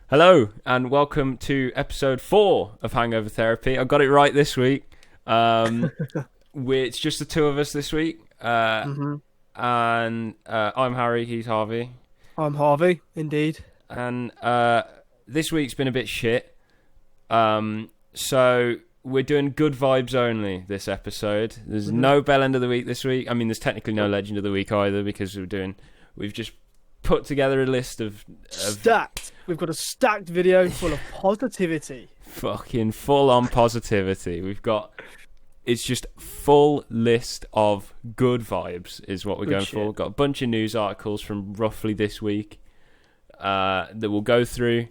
Hello and welcome to episode 4 of Hangover Therapy. I got it right this week. It's just the two of us this week. And I'm Harry, he's Harvey. I'm Harvey, indeed. And this week's been a bit shit. So we're doing good vibes only this episode. There's no Bell End of the Week this week. I mean, there's technically no Legend of the Week either because we've just put together a list of stacked. We've got a stacked video full of positivity. Fucking full on positivity. It's just full list of good vibes is what we're going for. Got a bunch of news articles from roughly this week that we'll go through.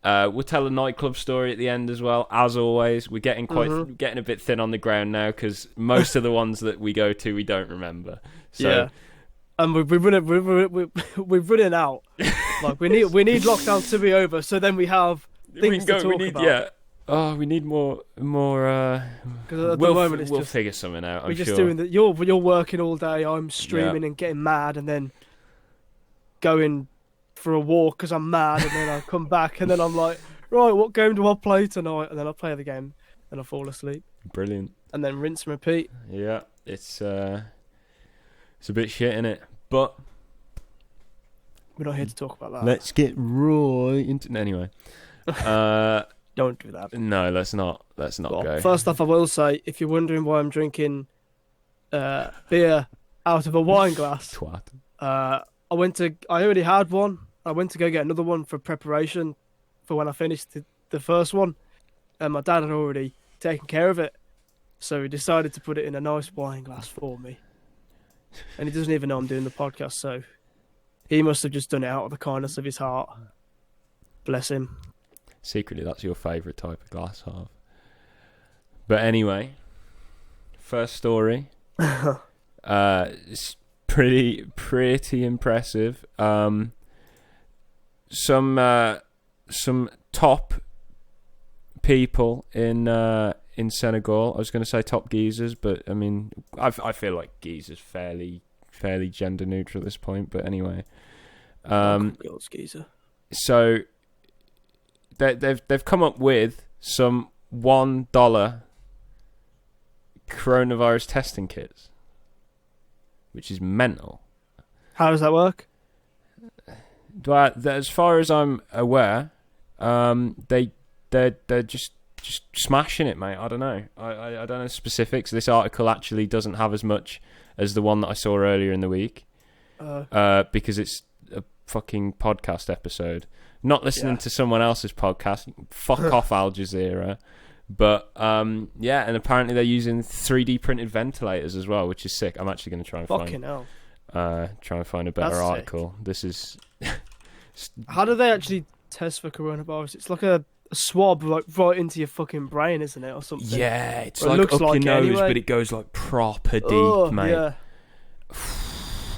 We'll tell a nightclub story at the end as well. As always, we're getting getting a bit thin on the ground now because most of the ones that we go to we don't remember. So. Yeah. And we're running out. Like we need lockdown to be over, so then we have things to talk about. Yeah. Oh, we need more. Because at the moment we'll figure something out. We're just doing that. You're working all day. I'm streaming and getting mad, and then going for a walk because I'm mad, and then I come back, and then I'm like, right, what game do I play tonight? And then I play the game, and I fall asleep. Brilliant. And then rinse and repeat. Yeah, it's a bit shit, innit? But we're not here to talk about that. Let's get right into... Anyway. Don't do that. No, let's not go. First off, I will say, if you're wondering why I'm drinking beer out of a wine glass... Twat. I already had one. I went to go get another one for preparation for when I finished the first one. And my dad had already taken care of it. So he decided to put it in a nice wine glass for me. And he doesn't even know I'm doing the podcast, so he must have just done it out of the kindness of his heart. Bless him. Secretly, that's your favourite type of glass, Harv. But anyway, first story. It's pretty impressive. Some top people in Senegal. I was going to say top geezers, but I mean, I feel like geezers fairly gender neutral at this point. But anyway, girls geezer. So they've come up with some $1 coronavirus testing kits, which is mental. How does that work? But as far as I'm aware, they're just smashing it, mate. I don't know. I don't know specifics. This article actually doesn't have as much as the one that I saw earlier in the week, because it's a fucking podcast episode. Not listening to someone else's podcast. Fuck off, Al Jazeera. But yeah, and apparently they're using 3D printed ventilators as well, which is sick. I'm actually going to try and find a better article. Sick. This is. How do they actually test for coronavirus? It's like a swab like right into your fucking brain, isn't it, or something? Yeah, it's like up your nose, anyway. But it goes like proper deep, mate. Yeah.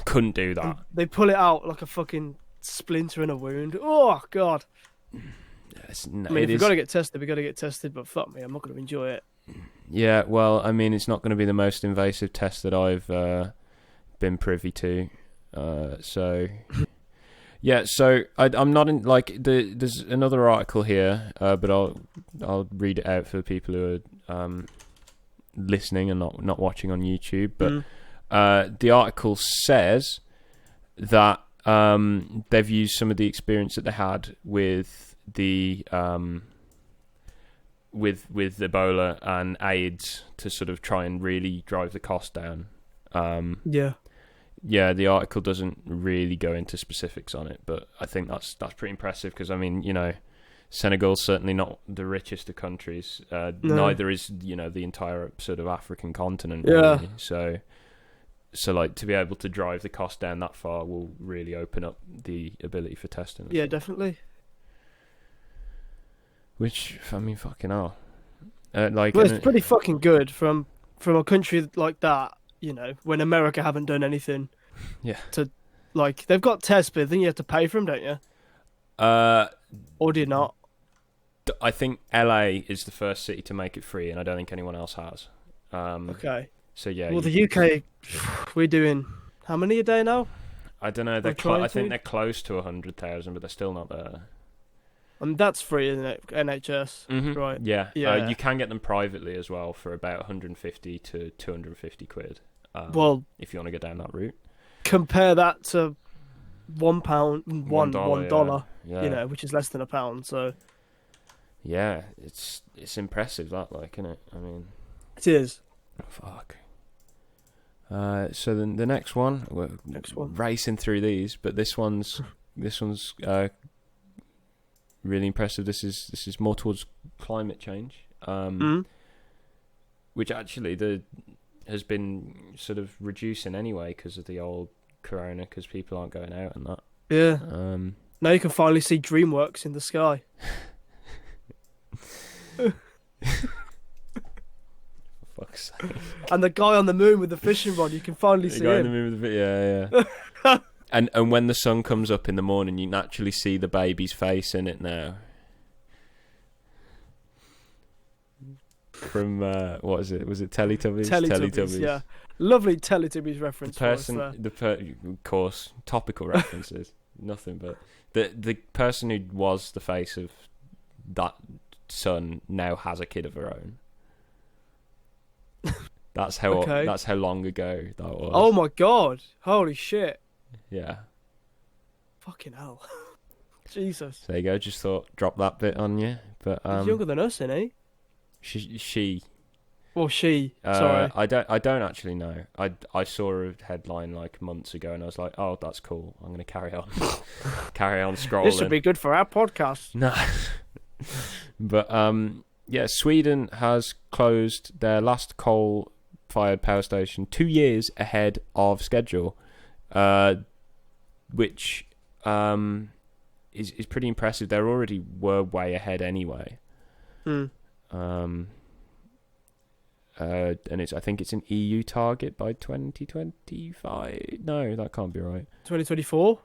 Couldn't do that. They pull it out like a fucking splinter in a wound. Oh god. If we've got to get tested, we've got to get tested. But fuck me, I'm not going to enjoy it. Yeah, well, I mean, it's not going to be the most invasive test that I've been privy to. So. Yeah, so I'm not in there's another article here, but I'll read it out for the people who are listening and not watching on YouTube. But the article says that they've used some of the experience that they had with the with Ebola and AIDS to sort of try and really drive the cost down. Yeah, the article doesn't really go into specifics on it, but I think that's pretty impressive because, I mean, you know, Senegal's certainly not the richest of countries. No. Neither is, you know, the entire sort of African continent. Yeah. Really. So like to be able to drive the cost down that far will really open up the ability for testing. Yeah, definitely. Which, I mean, fucking hell. Well, it's pretty fucking good from a country like that. You know, when America haven't done anything, they've got tests, but then you have to pay for them, don't you? Or do you not? I think LA is the first city to make it free, and I don't think anyone else has. Okay. So yeah. Well, the UK, we're doing how many a day now? I don't know. I think they're close to 100,000, but they're still not there. And that's free, isn't it? NHS, right? Yeah, Yeah. you can get them privately as well for about 150 to 250 quid. Well, if you want to go down that route, compare that to £1, $1, yeah. which is less than £1. So Yeah, it's impressive that, like, isn't it? I mean, it is. fuck. So then the next one, we're racing through these, but this one's really impressive. This is more towards climate change, which actually has been sort of reducing anyway because of the old corona, because people aren't going out and that. Yeah. Now you can finally see DreamWorks in the sky. Fuck's sake. And the guy on the moon with the fishing rod, you can finally see him. The moon with the yeah. And when the sun comes up in the morning, you naturally see the baby's face in it now. From what is it? Was it Teletubbies? Teletubbies, yeah. Lovely Teletubbies reference. Of course, topical references. Nothing but the person who was the face of that son now has a kid of her own. That's how long ago that was. Oh my god! Holy shit! Yeah. Fucking hell. Jesus. So there you go. Just thought drop that bit on you, but he's younger than us, isn't he? She. Well, she. Sorry. I don't actually know. I saw a headline like months ago, and I was like, oh, that's cool. I'm gonna carry on scrolling. This would be good for our podcast. No. But yeah, Sweden has closed their last coal-fired power station 2 years ahead of schedule, which is pretty impressive. They already were way ahead anyway. And I think it's an EU target by 2025. No, that can't be right. 2024.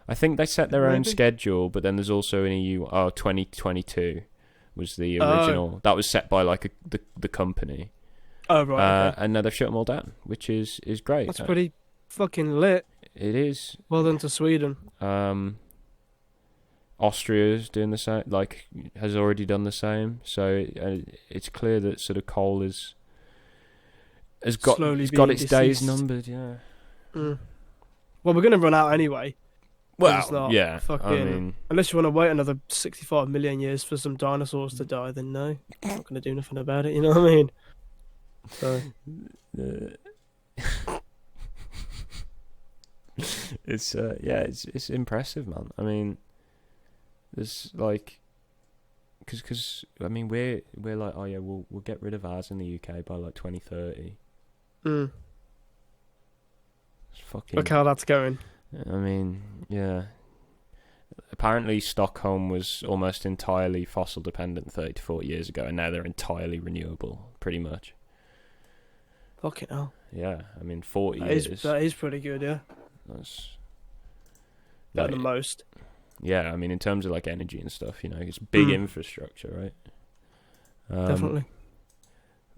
I think they set their own schedule, but then there's also an EU. 2022 was the original. That was set by like the company. Oh right. Okay. And now they've shut them all down, which is great. That's pretty fucking lit. It is. Well done to Sweden. Austria's doing the same. Like, has already done the same. So it's clear that sort of coal has got its days numbered. Yeah. Well, we're gonna run out anyway. Well, yeah. Fucking, I mean, unless you want to wait another 65 million years for some dinosaurs to die, then no, I'm not going to do nothing about it. You know what I mean? So, it's impressive, man. I mean, there's like, because I mean we're like, oh yeah, we'll get rid of ours in the UK by like 2030. It's fucking. Look how that's going. I mean, yeah. Apparently, Stockholm was almost entirely fossil dependent 30 to 40 years ago, and now they're entirely renewable, pretty much. Fucking hell. Yeah, I mean, 40 years. That is pretty good, yeah. That's better than most. Yeah, I mean, in terms of like energy and stuff, it's big infrastructure, right? Definitely.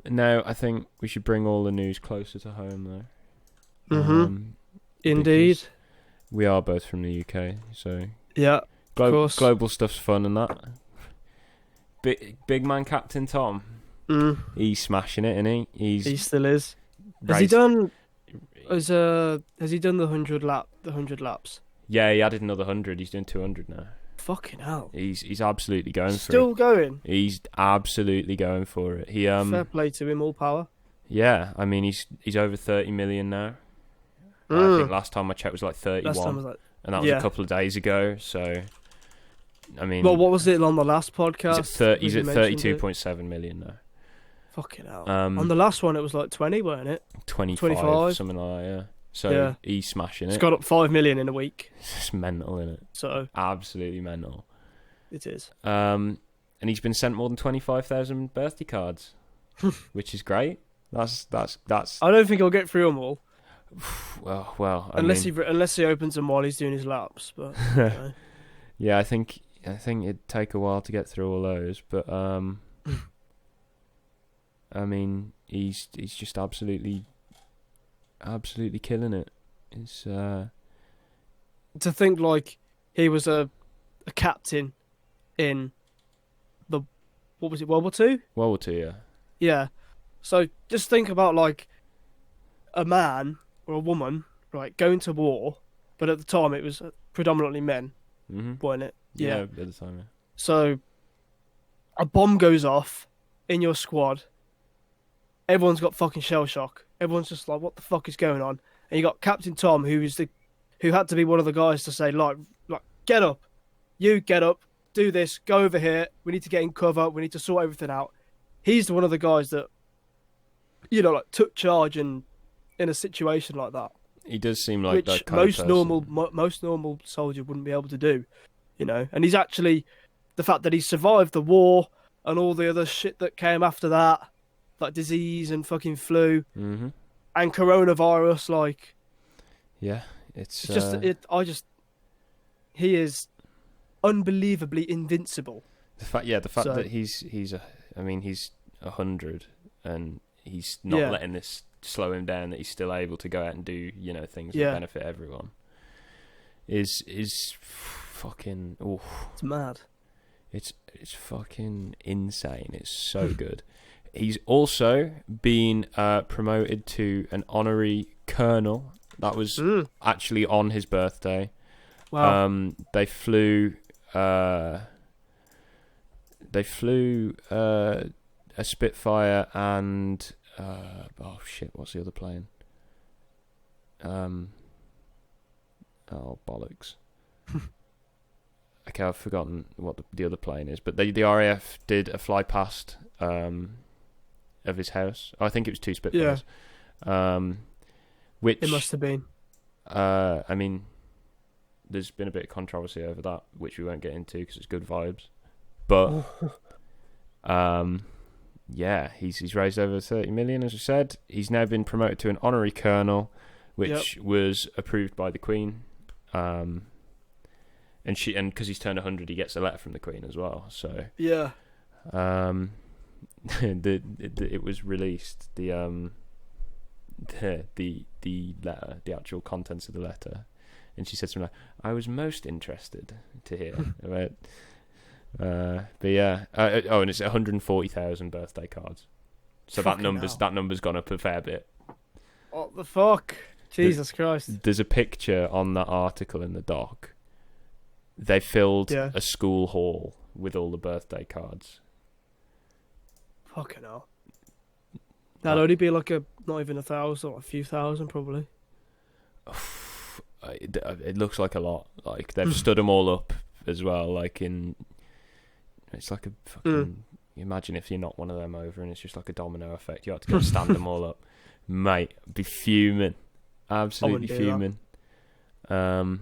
Now, I think we should bring all the news closer to home, though. Indeed. We are both from the UK, so yeah, of course. Global stuff's fun and that. Big man Captain Tom, he's smashing it, isn't he? He still is. Has he done the 100 laps? Yeah, he added another 100. He's doing 200 now. Fucking hell. He's absolutely going for it. Still going. He's absolutely going for it. Fair play to him, all power. Yeah, I mean he's over 30 million now. I think last time I checked was like 31, and that was a couple of days ago. So, I mean, well, what was it on the last podcast? He's at 32.7 million now. Fucking hell! On the last one, it was like 20, weren't it? 25, something like that. Yeah. So he's smashing it. It's got up 5 million in a week. It's mental, isn't it? So absolutely mental. It is. And he's been sent more than 25,000 birthday cards, which is great. That's. I don't think he'll get through them all. Well. Unless he opens them while he's doing his laps, but. Yeah, I think it'd take a while to get through all those, but I mean, he's just absolutely killing it. It's to think like he was a a captain in the what was it, World War Two? World War Two, yeah. Yeah. So just think about like a man or a woman, right, going to war, but at the time it was predominantly men, weren't it? Yeah, at the time. Yeah. So a bomb goes off in your squad. Everyone's got fucking shell shock. Everyone's just like, "What the fuck is going on?" And you got Captain Tom, who had to be one of the guys to say, like, get up, you get up, do this, go over here. We need to get in cover. We need to sort everything out. He's one of the guys that, like took charge in a situation like that. He does seem like that which kind most of person. most normal soldier wouldn't be able to do, And he's actually the fact that he survived the war and all the other shit that came after that, like disease and fucking flu and coronavirus, like. Yeah, it's just he is unbelievably invincible. The fact that he's 100 and he's not letting this slow him down, that he's still able to go out and do things that benefit everyone is fucking It's mad. It's fucking insane. It's so good. He's also been promoted to an honorary colonel. That was actually on his birthday. Wow. They flew a Spitfire and what's the other plane? Bollocks. Okay, I've forgotten what the other plane is, but the RAF did a fly past of his house. I think it was 2 Spitfires. Yeah. Which it must have been. There's been a bit of controversy over that, which we won't get into because it's good vibes. But he's raised over 30 million, as I said. He's now been promoted to an honorary colonel, which was approved by the Queen. And because he's turned 100, he gets a letter from the Queen as well. So yeah, it was released, the letter, the actual contents of the letter, and she said something like, "I was most interested to hear about." But yeah, and it's 140,000 birthday cards. So that number's gone up a fair bit. What the fuck? Jesus Christ! There's a picture on that article in the doc. They filled a school hall with all the birthday cards. Fucking hell. That'd only be like not even 1,000, a few thousand probably. It looks like a lot. Like they've stood them all up as well. It's like a fucking. Imagine if you knock one of them over and it's just like a domino effect. You have to go stand them all up, mate. I'd be fuming, absolutely fuming. And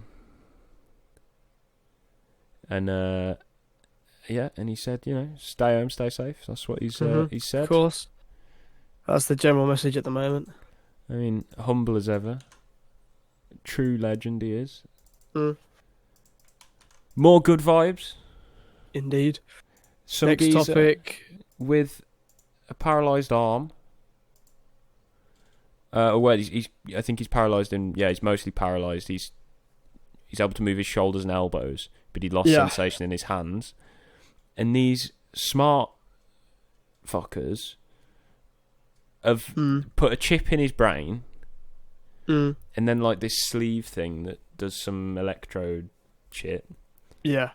he said, stay home, stay safe. That's what he said. Of course. That's the general message at the moment. I mean, humble as ever. True legend he is. More good vibes. Indeed. Some Next topic. With a paralysed arm. I think he's paralysed he's mostly paralysed. He's able to move his shoulders and elbows, but he lost sensation in his hands. And these smart fuckers have put a chip in his brain, and then like this sleeve thing that does some electrode shit. Yeah.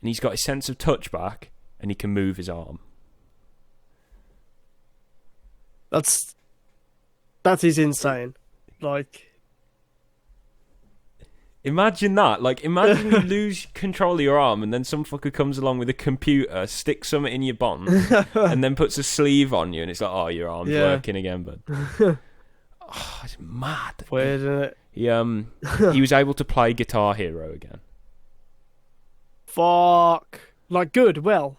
And he's got his sense of touch back, and he can move his arm. That is insane. Like, imagine that. Like, imagine you lose control of your arm and then some fucker comes along with a computer, sticks something in your bond, and then puts a sleeve on you, and it's like, oh, your arm's working again, bud. It's mad. Weird, isn't it? He was able to play Guitar Hero again. Fuck. Like, good, well.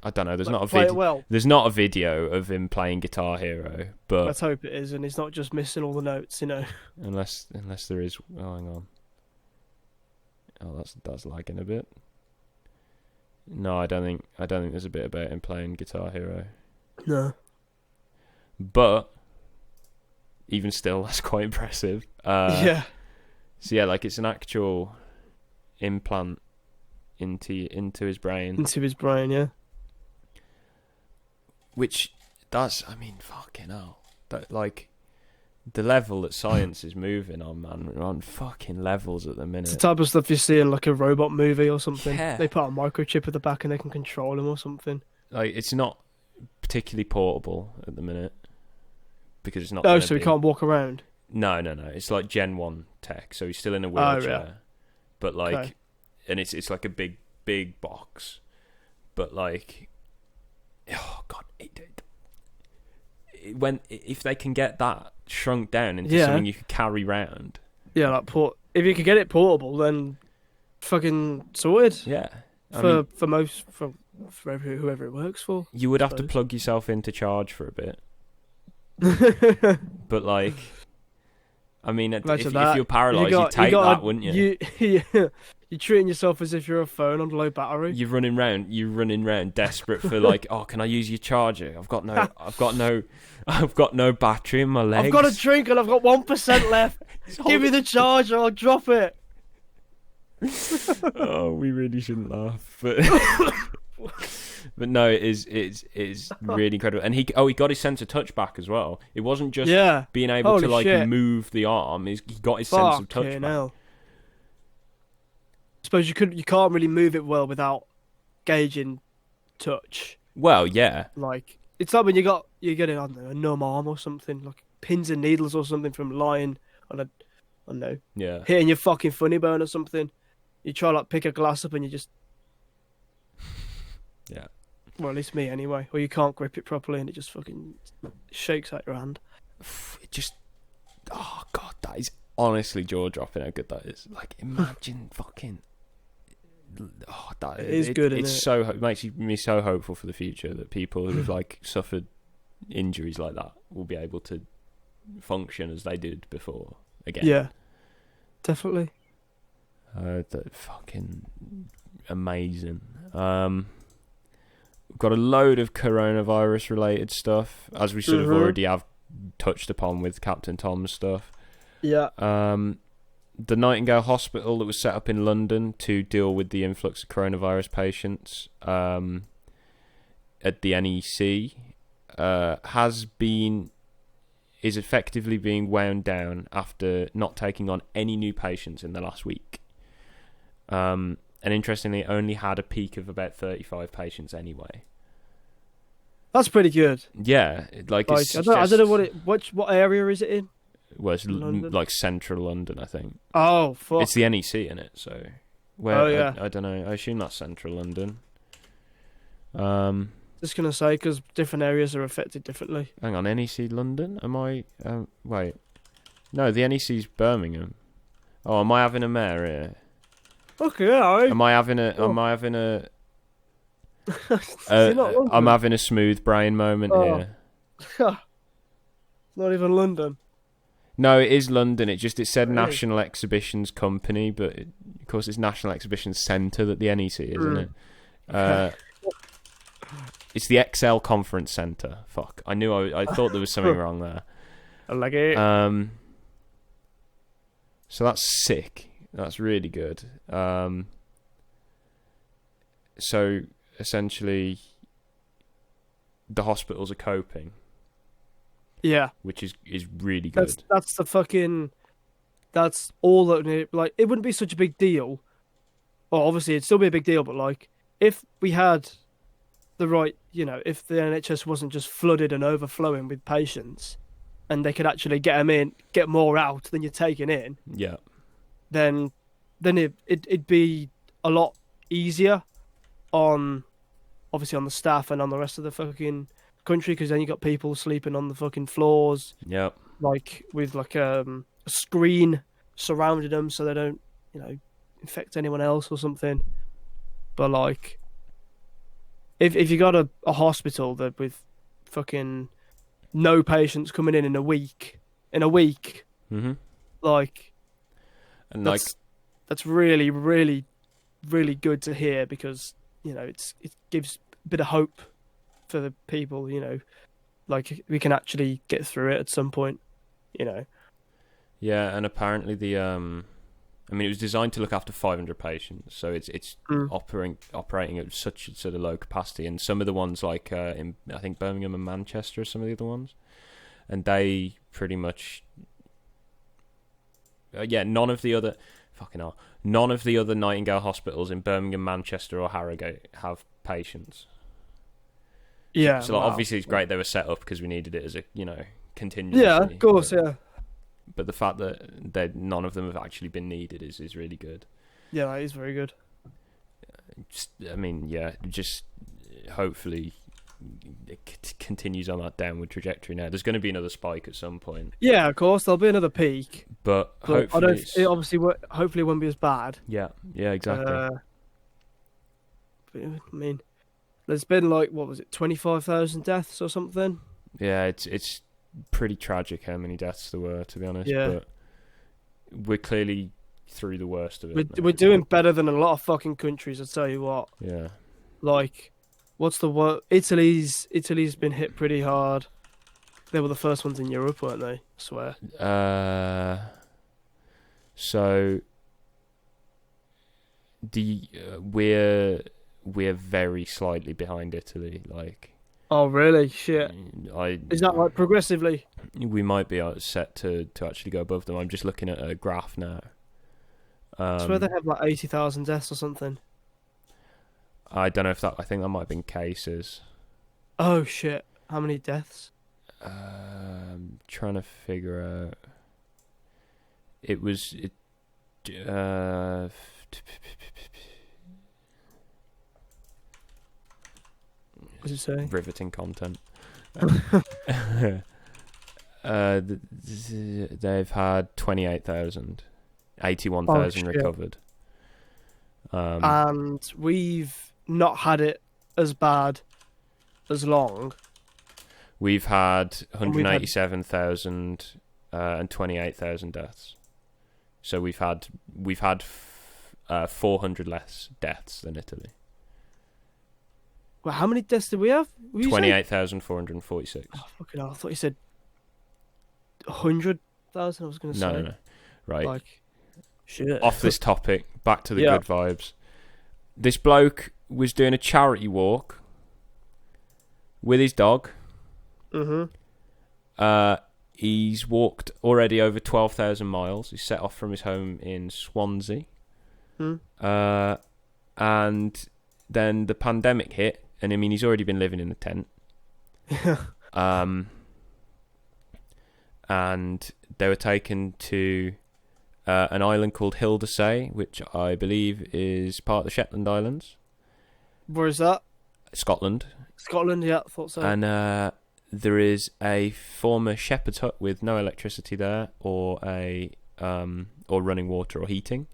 I don't know. There's not a play video. It well. There's not a video of him playing Guitar Hero, but let's hope it is, and he's not just missing all the notes, Unless there is. Oh, hang on. Oh, that's lagging a bit. No, I don't think there's a bit about him playing Guitar Hero. No. But even still, that's quite impressive. Yeah. So yeah, like it's an actual implant into his brain. Into his brain, yeah. Which I mean, fucking hell. That, like, the level that science is moving on, man, we're on fucking levels at the minute. It's the type of stuff you see in like a robot movie or something. Yeah. They put a microchip at the back and they can control him or something. Like, it's not particularly portable at the minute because it's not. Oh, so he can't walk around. No. It's like Gen 1 tech, so he's still in a wheelchair. Oh, yeah. But like, Okay. and it's like a big box. But like, oh god, if they can get that shrunk down into something you could carry round. Yeah, like if you could get it portable, then fucking sorted. Yeah. For whoever it works for. You would have to plug yourself into charge for a bit. But like, I mean, if you're paralysed, you'd take that, wouldn't you? You're treating yourself as if you're a phone on low battery. You're running round, desperate for like, oh, can I use your charger? I've got no battery in my legs. I've got a drink and I've got 1% left. Give me the charger, I'll drop it. Oh, we really shouldn't laugh, but but no, it's really incredible. And he got his sense of touch back as well. It wasn't just being able to like move the arm. He got his sense of touch back. I suppose you can't really move it well without gauging touch. Well, yeah. Like, it's like when you're getting, I don't know, a numb arm or something, like pins and needles or something from lying on I don't know, hitting your fucking funny bone or something. You try like pick a glass up and you just, yeah. Well, at least me anyway. Or you can't grip it properly and it just fucking shakes out your hand. It just, oh god, that is honestly jaw dropping how good that is. Like, imagine fucking. Oh, it is good. It makes me so hopeful for the future that people who have like suffered injuries like that will be able to function as they did before again. Yeah, definitely. Fucking amazing. We've got a load of coronavirus related stuff, as we sort of already have touched upon with Captain Tom's stuff. Yeah. The Nightingale Hospital that was set up in London to deal with the influx of coronavirus patients at the NEC is effectively being wound down after not taking on any new patients in the last week. And interestingly, it only had a peak of about 35 patients anyway. That's pretty good. Yeah, I don't know what area is it in? Well, it's like central London, I think. Oh, fuck. It's the NEC in it, so. I don't know. I assume that's central London. Just gonna say, because different areas are affected differently. Hang on, NEC London? Am I? Wait. No, the NEC's Birmingham. Oh, am I having a mare here? Okay, alright. Am I having a? I'm having a smooth brain moment here. Not even London. No, it is London. It said National Exhibitions Company, but of course it's National Exhibitions Centre that the NEC is, isn't it? It's the XL Conference Centre. Fuck, I knew I thought there was something wrong there. I like it. So that's sick. That's really good. So essentially, the hospitals are coping. Yeah, which is really good. That's all that. Like, it wouldn't be such a big deal. Well, obviously it'd still be a big deal, but like, if we had the right, if the NHS wasn't just flooded and overflowing with patients, and they could actually get them in, get more out than you're taking in. Yeah. Then it'd be a lot easier on the staff and on the rest of the fucking country, because then you got people sleeping on the fucking floors. Yep. Like with like a screen surrounding them so they don't, infect anyone else or something. But like, if you got a hospital that with fucking no patients coming in a week, mm-hmm. like, and that's really, really, really good to hear, because it gives a bit of hope for the people, like we can actually get through it at some point, Yeah, and apparently the I mean, it was designed to look after 500 patients, so it's operating at such a sort of low capacity. And some of the ones, like in I think Birmingham and Manchester, are some of the other ones, and they pretty much, none of the other Nightingale hospitals in Birmingham, Manchester, or Harrogate have patients. Yeah. So like, obviously it's great they were set up because we needed it as a contingency. Yeah, of course, yeah. But the fact that none of them have actually been needed is really good. Yeah, that is very good. Just hopefully it continues on that downward trajectory now. There's going to be another spike at some point. Yeah, of course, there'll be another peak. But hopefully hopefully it won't be as bad. Yeah, exactly. I mean, there's been 25,000 deaths or something? Yeah, it's pretty tragic how many deaths there were, to be honest. Yeah. But we're clearly through the worst of it. We're doing better than a lot of fucking countries, I'll tell you what. Yeah. Like, what's the word? Italy's been hit pretty hard. They were the first ones in Europe, weren't they? I swear. So we're very slightly behind Italy. Like. Oh really? Shit. Is that progressively? We might be set to actually go above them. I'm just looking at a graph now. I swear they have 80,000 deaths or something. I don't know if that. I think that might have been cases. Oh shit! How many deaths? Trying to figure out. It was. What does it say? Riveting content. They've had 28,000, 81,000 recovered. And we've not had it as bad as long. We've had 187,000 and 28,000 deaths. So we've had 400 less deaths than Italy. Well, how many deaths did we have? 28,446. Oh, fucking hell. I thought you said 100,000. I was going to say. No. Right. Shit. Off this topic, back to the good vibes. This bloke was doing a charity walk with his dog. Mm-hmm. He's walked already over 12,000 miles. He set off from his home in Swansea. And then the pandemic hit. And I mean, he's already been living in a tent. And they were taken to an island called Hildesay, which I believe is part of the Shetland Islands. Where is that? Scotland. Scotland, yeah, I thought so. And there is a former shepherd's hut with no electricity there, or running water or heating.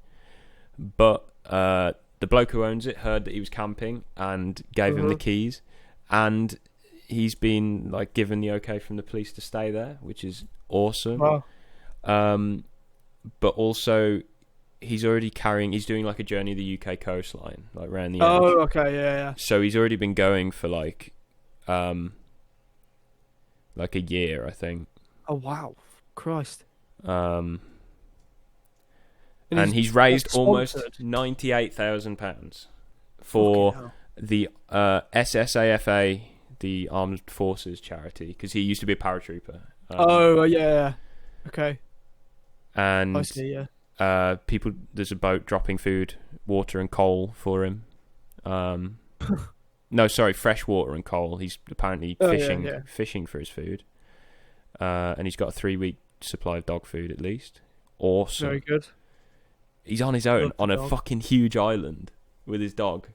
But the bloke who owns it heard that he was camping and gave him the keys, and he's been given the okay from the police to stay there, which is awesome. Wow. But also he's doing a journey of the UK coastline, around the edge. Oh, okay, yeah. So he's already been going for a year, I think. Oh wow, Christ. And he's raised almost £98,000 for the SSAFA, the Armed Forces charity, because he used to be a paratrooper. Yeah. Okay. And I see, yeah. there's a boat dropping food, water and coal for him. No, sorry, fresh water and coal. He's apparently fishing for his food. And he's got a 3-week supply of dog food at least. Awesome. Very good. He's on his own on a fucking huge island with his dog.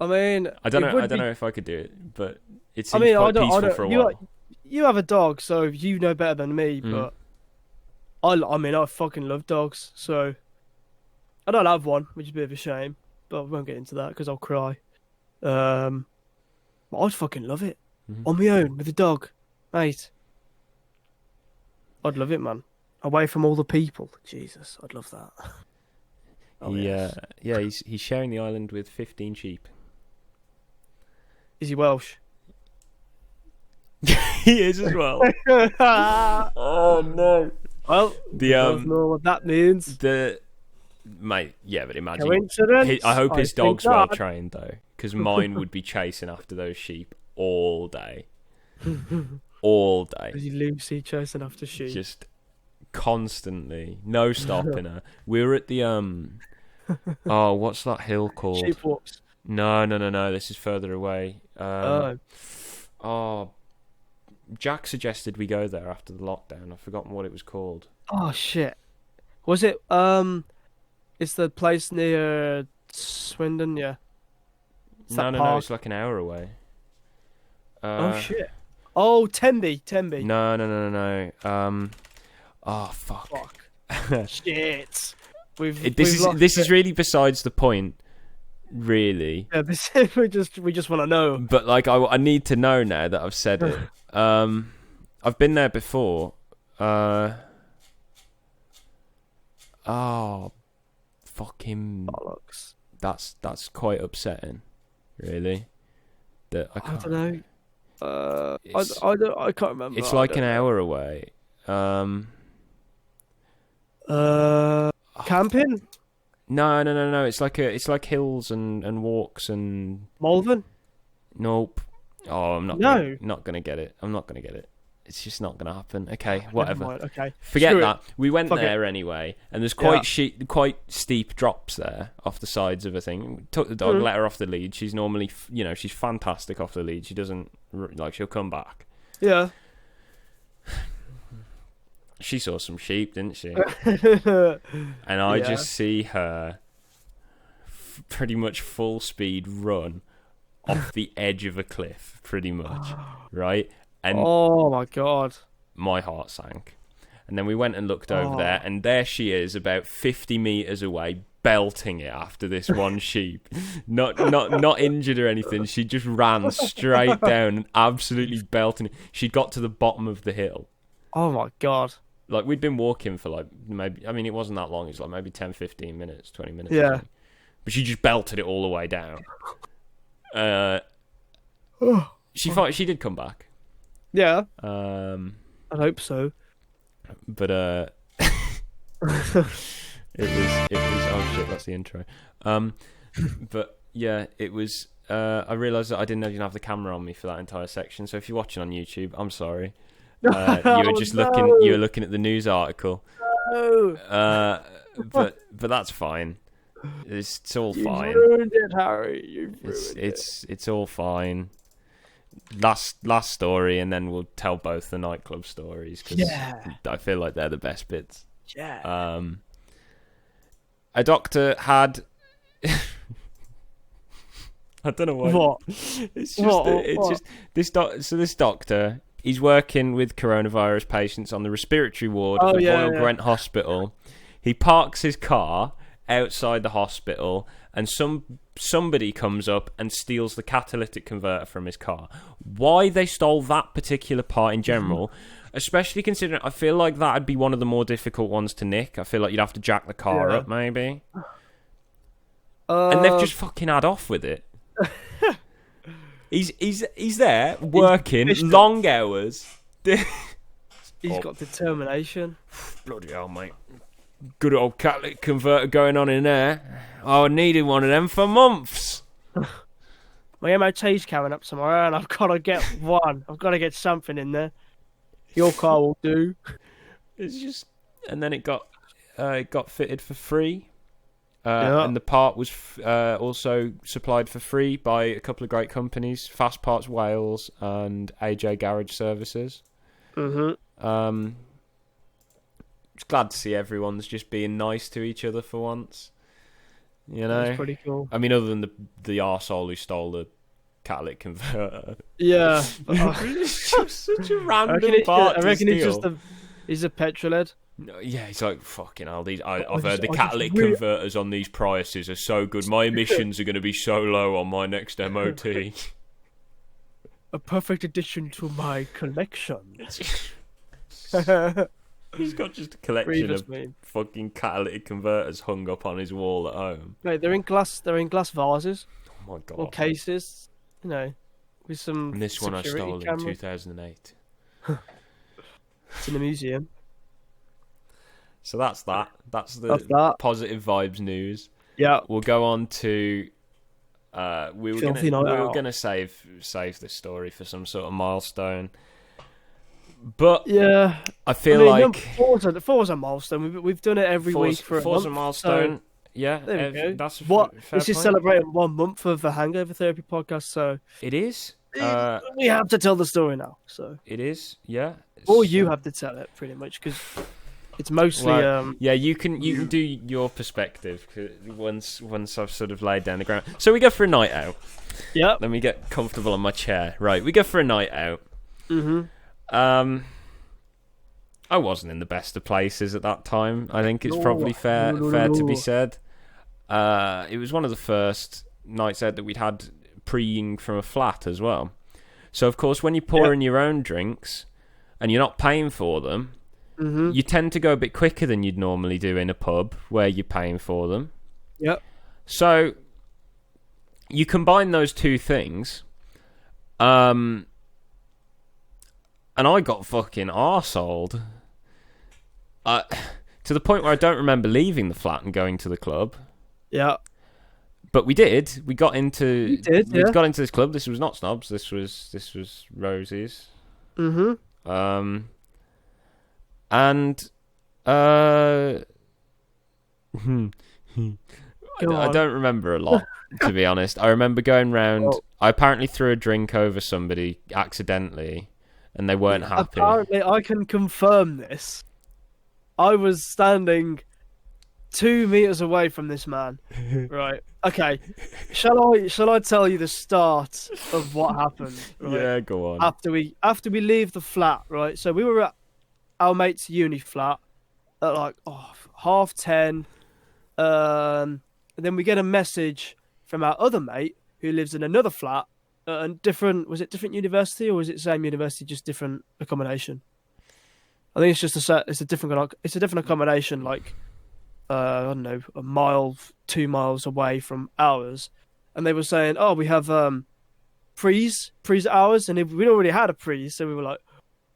I mean, I don't know if I could do it, but it seems quite peaceful for a while. You have a dog, so you know better than me. But I fucking love dogs, so I don't have one, which is a bit of a shame. But I won't get into that because I'll cry. But I'd fucking love it on my own with a dog, mate. I'd love it, man. Away from all the people. Jesus, I'd love that. He's sharing the island with 15 sheep. Is he Welsh? He is as well. Oh no. Well, I don't know what that means. Mate, yeah, but imagine. Coincidence? I hope his think dog's well not. trained though, because mine would be chasing after those sheep all day, all day, Is Lucy chasing after sheep? just constantly, no stopping her. We were at the oh, what's that hill called? Sheep walks. No. This is further away. Oh, Jack suggested we go there after the lockdown. I've forgotten what it was called. Oh shit! Was it It's the place near Swindon, yeah. No, it's like an hour away. Oh shit! Oh, Tenby. No. Oh fuck. Shit. This is really besides the point, really. Yeah, we just want to know. But like, I need to know now that I've said it. I've been there before. Oh, fucking bollocks. That's quite upsetting, really. That I don't know. I can't remember. It's like an hour away. Camping? No. It's like hills and walks and. Malvern? Nope. Oh, I'm not. No. Not gonna get it. I'm not gonna get it. It's just not gonna happen. Okay, whatever. Never mind, okay. Forget Screw that. it. We went Fuck there anyway, and there's quite steep drops there off the sides of a thing. We took the dog, let her off the lead. She's normally, she's fantastic off the lead. She doesn't she'll come back. Yeah. She saw some sheep, didn't she? And I just see her pretty much full speed run off the edge of a cliff, pretty much, right? And oh my god, my heart sank. And then we went and looked over there, and there she is, about 50 meters away, belting it after this one sheep. Not injured or anything. She just ran straight down and absolutely belting it. She got to the bottom of the hill. Oh my god. Like, we'd been walking for like maybe, I mean, it wasn't that long. It was like maybe 10, 15 minutes, 20 minutes. Yeah. But she just belted it all the way down. She did come back. Yeah. I hope so. But it was oh shit, that's the intro. But yeah, it was I realised that I didn't even have the camera on me for that entire section. So if you're watching on YouTube, I'm sorry. You were just looking at the news article. No. But that's fine. It's all fine. You ruined it, Harry. You ruined it. It's all fine. Last story, and then we'll tell both the nightclub stories, because I feel like they're the best bits. Yeah. A doctor had. I don't know why. What? It's just this doctor. He's working with coronavirus patients on the respiratory ward at the Royal Gwent Hospital. He parks his car outside the hospital, and somebody comes up and steals the catalytic converter from his car. Why they stole that particular part in general, especially considering I feel like that'd be one of the more difficult ones to nick. I feel like you'd have to jack the car up, maybe. And they've just fucking had off with it. He's there working long hours. He's got determination. Bloody hell, mate. Good old catalytic converter going on in there. I needed one of them for months. My MOT's coming up tomorrow, and I've got to get one. I've got to get something in there. Your car will do. It's just, and then it got fitted for free, and the part was also supplied for free by a couple of great companies, Fast Parts Wales and AJ Garage Services. It's glad to see everyone's just being nice to each other for once. You know, that's pretty cool. I mean, other than the arsehole who stole the catalytic converter. Yeah, it's just such a random part. I reckon to he's a petrol head. No, yeah, he's like, fucking hell. I've heard the catalytic converters on these Priuses are so good. My emissions are going to be so low on my next MOT. A perfect addition to my collection. He's got just a collection of fucking catalytic converters hung up on his wall at home. Mate, they're in glass vases. Oh my god. Or cases, with some. And this one I stole cameras. in 2008. It's in a museum. So that's that. That's the That's that. positive vibes news. Yeah. We'll go on to. We Filthy night were out. gonna save this story for some sort of milestone, but Yeah. I feel mean, like four's a milestone. We've done it every week for a four's month. a milestone. So Yeah, there we go. that's What fair this is point. celebrating 1 month of the Hangover Therapy podcast. So It is. we have to tell the story now. So It is. Yeah. or you have to tell it pretty much because it's mostly Well, yeah, you can do your perspective once I've sort of laid down the ground. So we go for a night out. yeah. Let me get comfortable on my chair. Right, we go for a night out. Mm-hmm. I wasn't in the best of places at that time. I think it's No. probably fair No. to be said. It was one of the first nights out that we'd had preeing from a flat as well. So of course, when you're pouring your own drinks and you're not paying for them, you tend to go a bit quicker than you'd normally do in a pub where you're paying for them. Yep. So you combine those two things, and I got fucking arseholed. To the point where I don't remember leaving the flat and going to the club. Yeah. But we did. We got into. We got into this club. This was not Snobs. This was Rosie's. Mm-hmm. And I Go on. don't remember a lot, to be honest. I remember going round. Oh. I apparently threw a drink over somebody accidentally, and they weren't happy. Apparently, I can confirm this. I was standing 2 meters away from this man. Right. Okay. Shall I tell you the start of what happened? Right? Yeah, go on. After we leave the flat, right? So we were at our mate's uni flat at like 10:30. And then we get a message from our other mate who lives in another flat at a different. Was it different university or was it same university, just different accommodation? I think it's just it's a different accommodation, like I don't know, a mile, 2 miles away from ours, and they were saying, "Oh, we have prees hours," and we'd already had a pre, so we were like,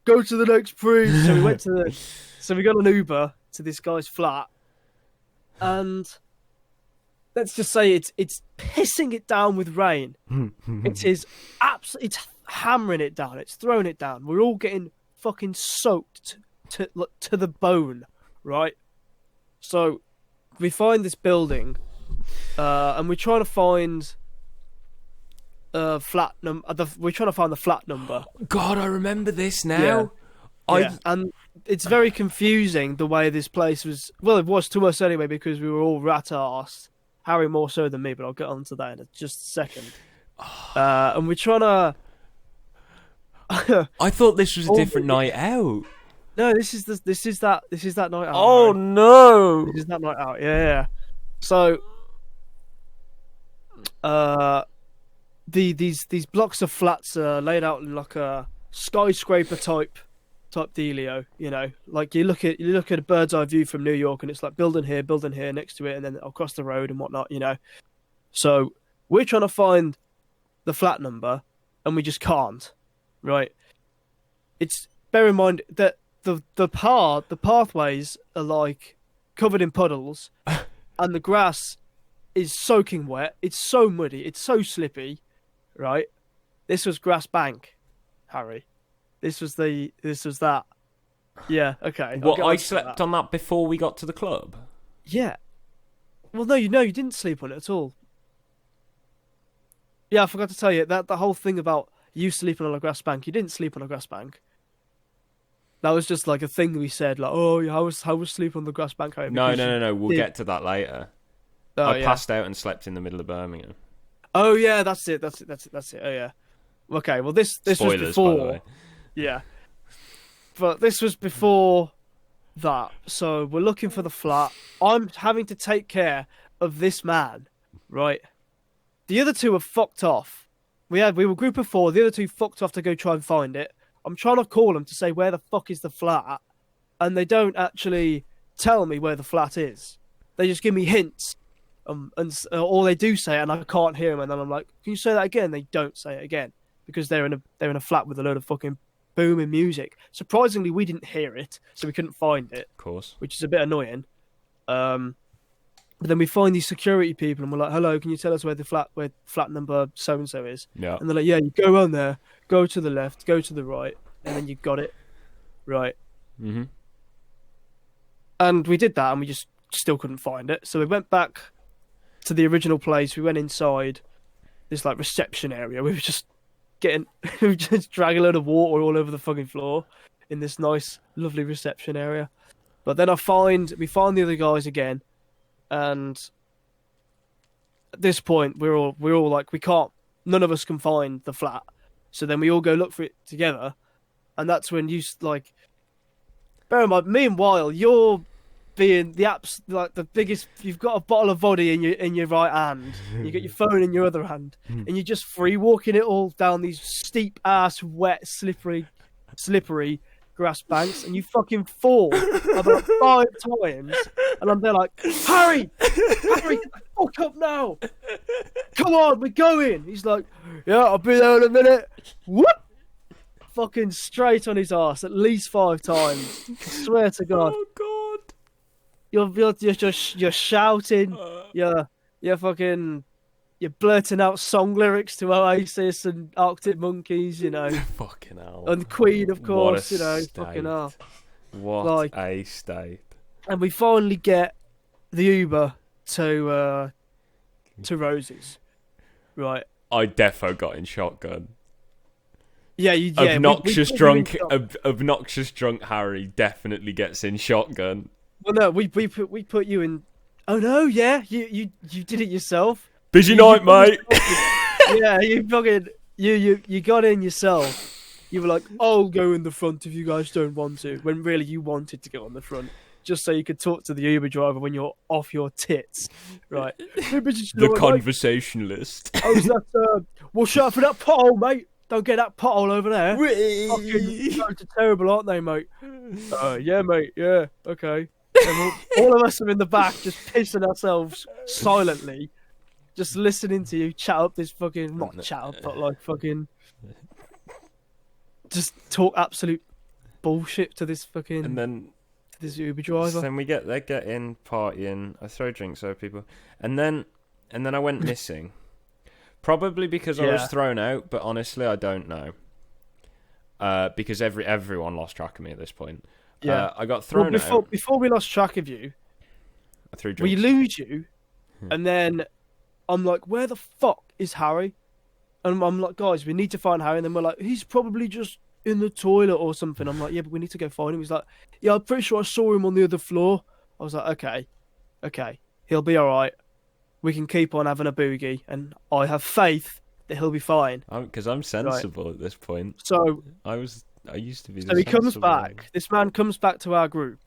"Go to the next pre." So we went so we got an Uber to this guy's flat, and let's just say it's pissing it down with rain. It is it's hammering it down. It's throwing it down. We're all getting fucking soaked to the bone, right? So we find this building, and we're trying to find flat number. We're trying to find the flat number. God, I remember this now. Yeah. And it's very confusing the way this place was. Well, it was to us anyway because we were all rat-arsed. Harry more so than me, but I'll get onto that in just a second. And we're trying to. I thought this was a different night out. No, this is that night out. Oh Harry. no! This is that night out. Yeah. So, these blocks of flats are laid out in like a skyscraper type dealio. You know, like you look at a bird's eye view from New York, and it's like building here next to it, and then across the road and whatnot. You know, so we're trying to find the flat number, and we just can't. Right? It's bear in mind that the pathways are like covered in puddles, and the grass is soaking wet. It's so muddy. It's so slippy. Right? This was grass bank, Harry. This was that. Yeah. Okay. What, I slept on that before we got to the club? Yeah. Well, no, you didn't sleep on it at all. Yeah, I forgot to tell you that the whole thing about you sleeping on a grass bank. You didn't sleep on a grass bank. That was just like a thing we said, like, "Oh, yeah, I was sleep on the grass bank." No. We'll get to that later. I passed out and slept in the middle of Birmingham. Oh yeah, that's it. Oh yeah. Okay, well this Spoilers, was before. by the way. Yeah. But this was before that. So we're looking for the flat. I'm having to take care of this man, right? The other two have fucked off. We were a group of 4. The other 2 fucked off to go try and find it. I'm trying to call them to say where the fuck is the flat, and they don't actually tell me where the flat is. They just give me hints, or they do say it and I can't hear them, and then I'm like, "Can you say that again?" They don't say it again because they're in a flat with a load of fucking booming music. Surprisingly, we didn't hear it, so we couldn't find it, Of course. which is a bit annoying. But then we find these security people, and we're like, "Hello, can you tell us where flat number so and so is?" Yeah. And they're like, "Yeah, you go on there, go to the left, go to the right, and then you got it, right." Mm-hmm. And we did that, and we just still couldn't find it. So we went back to the original place. We went inside this like reception area. We were just we were just dragging a load of water all over the fucking floor in this nice, lovely reception area. But then we find the other guys again, and at this point we're all like, none of us can find the flat. So then we all go look for it together, and that's when like, bear in mind, meanwhile you're being the biggest. You've got a bottle of vodka in your right hand, you got your phone in your other hand, and you're just free walking it all down these steep ass, wet, slippery grass banks, and you fucking fall about 5 times, and I'm there like, Harry, get the fuck up now! Come on, we're going. He's like, yeah, I'll be there in a minute. Whoop! Fucking straight on his ass at least 5 times. I swear to God. Oh God. You're shouting. You're blurting out song lyrics to Oasis and Arctic Monkeys, you know. Fucking hell. And Queen, of course, What a you know. state. Fucking hell. What a state. And we finally get the Uber to Rosie's, right? I defo got in shotgun. Yeah, obnoxious drunk Harry definitely gets in shotgun. Well, no, we put you in. Oh no, yeah, you did it yourself. Busy night, mate. Yeah, you fucking you got in yourself. You were like, I'll go in the front if you guys don't want to. When really you wanted to go on the front, just so you could talk to the Uber driver when you're off your tits, right? The conversationalist. Oh, is that? Watch out for that pothole, mate. Don't get that pothole over there. Fucking roads are terrible, aren't they, mate? Yeah, mate. Yeah, okay. And all of us are in the back, just pissing ourselves silently, just listening to you chat up this fucking but like fucking just talk absolute bullshit to this fucking to this Uber driver. Then they get in partying. I throw drinks over people, and then I went missing. Probably because I was thrown out, but honestly, I don't know. Because everyone lost track of me at this point. Yeah, I got thrown out. Before we lost track of you, I threw drinks. We lose you, and then I'm like, where the fuck is Harry? And I'm like, guys, we need to find Harry. And then we're like, he's probably just in the toilet or something. I'm like, yeah, but we need to go find him. He's like, yeah, I'm pretty sure I saw him on the other floor. I was like, okay, he'll be all right. We can keep on having a boogie, and I have faith that he'll be fine. Because I'm sensible at this point. So I used to be. So he comes back. This man comes back to our group,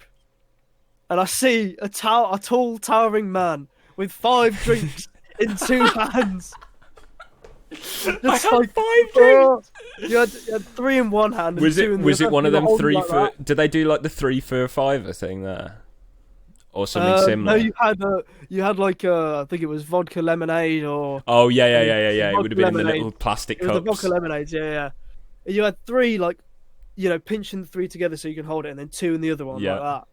and I see a tall, towering man with 5 drinks in 2 hands. I had 5 drinks. You had 3 in one hand. Was it one of them 3 like for? Did they do like the 3 for a $5 thing there? Or something similar. No, you had like I think it was vodka lemonade or. Oh yeah. It would have been lemonade. In the little plastic cups. The vodka lemonades, yeah. You had 3 like, you know, pinching the 3 together so you can hold it, and then 2 in the other one like that.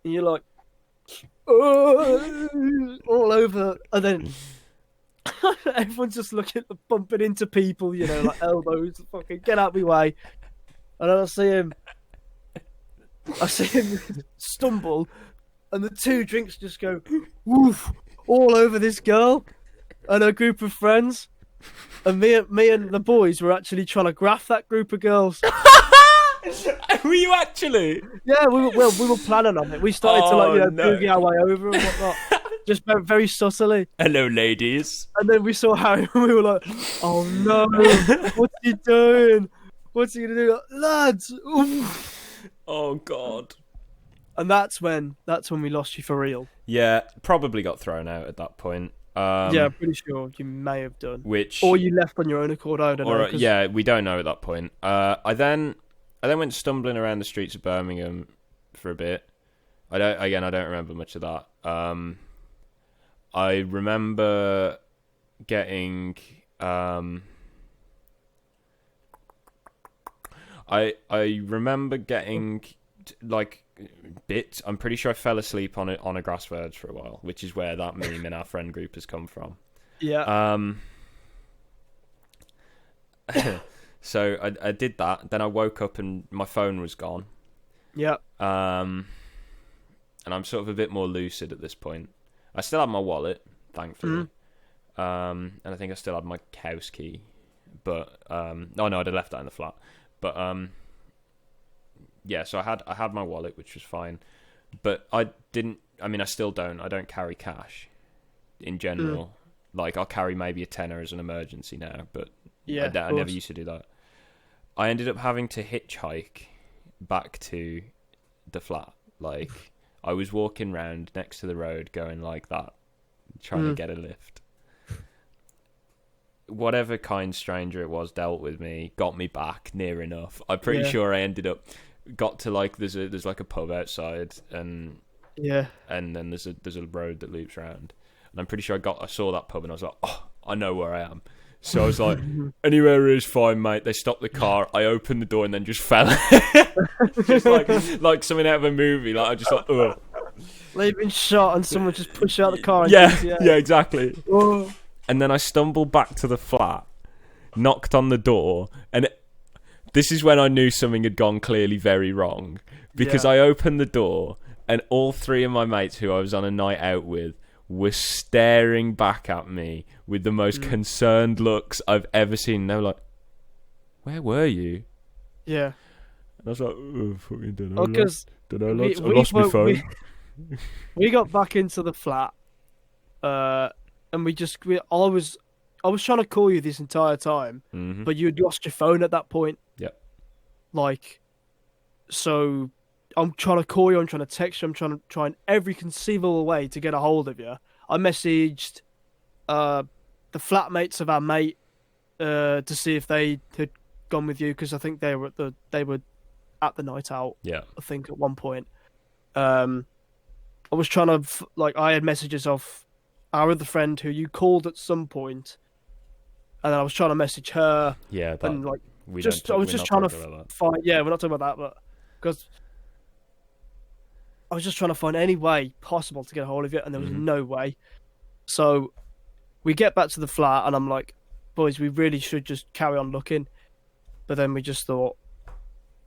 And you're like, all over, and then everyone's just looking, bumping into people, you know, like elbows. Fucking get out of my way. And then I see him stumble. And the 2 drinks just go woof all over this girl and her group of friends. And me and the boys were actually trying to graph that group of girls. Were you actually? Yeah, we were planning on it. We started to boogie our way over and whatnot, just very, very subtly. Hello, ladies. And then we saw Harry, and we were like, "Oh no, what's he doing? What's he gonna do, lads?" Oof. Oh God. And that's when we lost you for real. Yeah, probably got thrown out at that point. Yeah, I'm pretty sure you may have done. Or you left on your own accord. I don't know. Yeah, we don't know at that point. I then went stumbling around the streets of Birmingham for a bit. I don't remember much of that. I remember getting. I remember getting like bits. I'm pretty sure I fell asleep on a grass verge for a while, which is where that meme in our friend group has come from. Yeah. So I did that. Then I woke up and my phone was gone. Yeah. And I'm sort of a bit more lucid at this point. I still had my wallet, thankfully. And I think I still had my house key. But oh no, I'd have left that in the flat. But yeah, so I had my wallet, which was fine. But I still don't. I don't carry cash in general. Like, I'll carry maybe a tenner as an emergency now, but Yeah, I never used to do that. I ended up having to hitchhike back to the flat. Like, I was walking round next to the road going like that, trying to get a lift. Whatever kind stranger it was dealt with me, got me back near enough. I'm pretty sure I ended up got to like there's like a pub outside, and then there's a road that loops around, and I'm pretty sure I saw that pub and I was like, oh, I know where I am. So I was like, anywhere is fine, mate. They stopped the car. I opened the door and then just fell. Just like something out of a movie. Like, I just like, ugh. Like you've been shot and someone just pushed you out the car. And Yeah, exactly. Oh. And then I stumbled back to the flat, knocked on the door, and this is when I knew something had gone clearly very wrong. Because I opened the door and all three of my mates who I was on a night out with were staring back at me with the most concerned looks I've ever seen. They were like, "Where were you?" Yeah. And I was like, "Oh, fucking don't know. Because I lost my phone." We got back into the flat, and I was trying to call you this entire time, but you had lost your phone at that point. Yep. Like, so I'm trying to call you, I'm trying to text you, I'm trying to try in every conceivable way to get a hold of you. I messaged the flatmates of our mate to see if they had gone with you, because I think they were at the night out. Yeah. I think at one point. I was trying to I had messages of our other friend who you called at some point, and then I was trying to message her. Yeah. And I was just trying to find. Yeah, we're not talking about that, but because I was just trying to find any way possible to get a hold of you, and there was no way. So we get back to the flat, and I'm like, boys, we really should just carry on looking. But then we just thought,